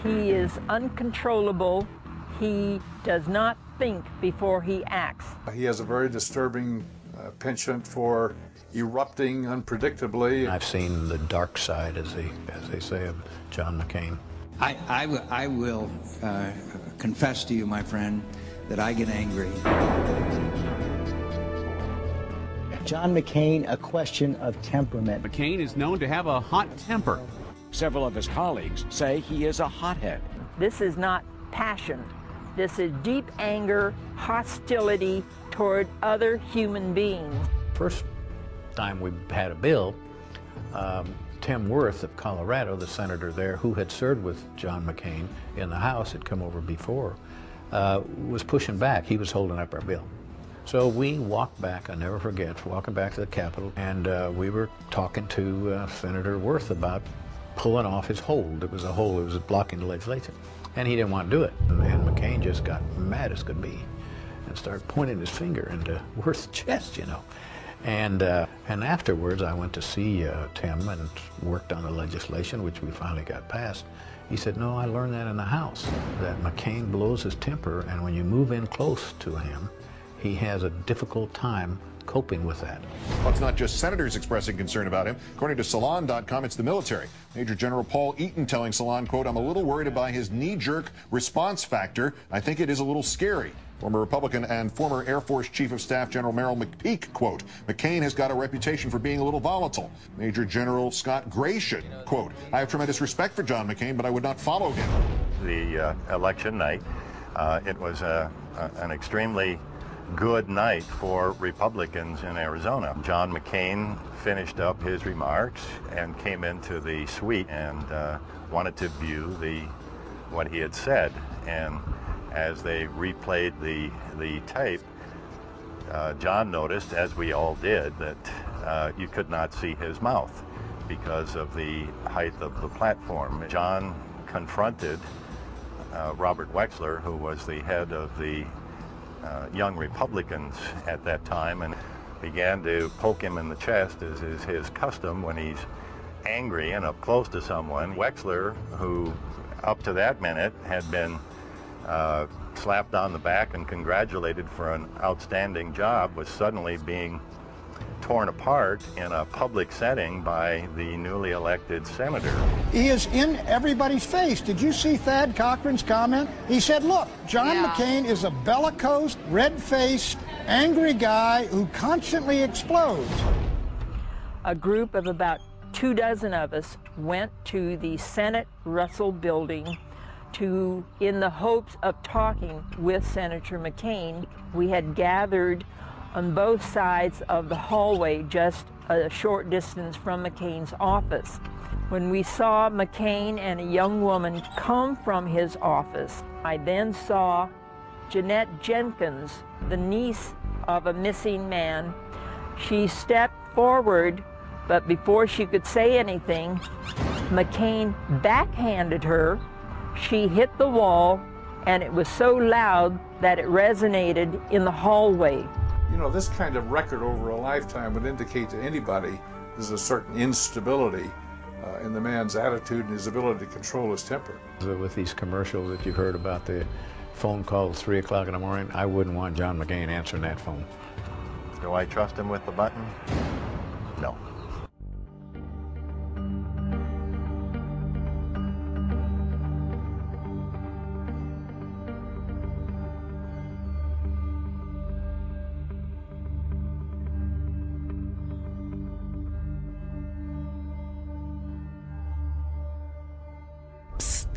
He is uncontrollable. He does not think before he acts. He has a very disturbing penchant for erupting unpredictably. I've seen the dark side, as they say, of John McCain. I will confess to you, my friend, that I get angry. John McCain, a question of temperament. McCain is known to have a hot temper. Several of his colleagues say he is a hothead. This is not passion. This is deep anger, hostility toward other human beings. First time we had a bill, Tim Wirth of Colorado, the senator there, who had served with John McCain in the House, had come over before, was pushing back. He was holding up our bill. So we walked back, I never forget, walking back to the Capitol, and we were talking to Senator Wirth about pulling off his hold. It was a hold, it was blocking the legislation. And he didn't want to do it. And McCain just got mad as could be and started pointing his finger into Wirth's chest, you know. And afterwards, I went to see Tim and worked on the legislation, which we finally got passed. He said, no, I learned that in the House, that McCain blows his temper, and when you move in close to him, he has a difficult time coping with that. Well, it's not just senators expressing concern about him. According to Salon.com, it's the military. Major General Paul Eaton telling Salon, quote, I'm a little worried about his knee-jerk response factor. I think it is a little scary. Former Republican and former Air Force Chief of Staff General Merrill McPeak, quote, McCain has got a reputation for being a little volatile. Major General Scott Gratian, quote, I have tremendous respect for John McCain, but I would not follow him. The election night, it was an extremely good night for Republicans in Arizona. John McCain finished up his remarks and came into the suite and wanted to view what he had said. And as they replayed the tape, John noticed, as we all did, that you could not see his mouth because of the height of the platform. John confronted Robert Wexler, who was the head of the Young Republicans at that time, and began to poke him in the chest, as is his custom when he's angry and up close to someone. Wexler, who up to that minute had been slapped on the back and congratulated for an outstanding job, was suddenly being torn apart in a public setting by the newly elected senator. He is in everybody's face. Did you see Thad Cochran's comment? He said, look, John McCain is a bellicose, red-faced, angry guy who constantly explodes. A group of about 24 of us went to the Senate Russell building in the hopes of talking with Senator McCain. We had gathered on both sides of the hallway, just a short distance from McCain's office. When we saw McCain and a young woman come from his office, I then saw Jeanette Jenkins, the niece of a missing man. She stepped forward, but before she could say anything, McCain backhanded her. She hit the wall, and it was so loud that it resonated in the hallway. You know, this kind of record over a lifetime would indicate to anybody there's a certain instability in the man's attitude and his ability to control his temper. With these commercials that you heard about the phone call at 3 o'clock in the morning, I wouldn't want John McCain answering that phone. Do I trust him with the button? No. Psst.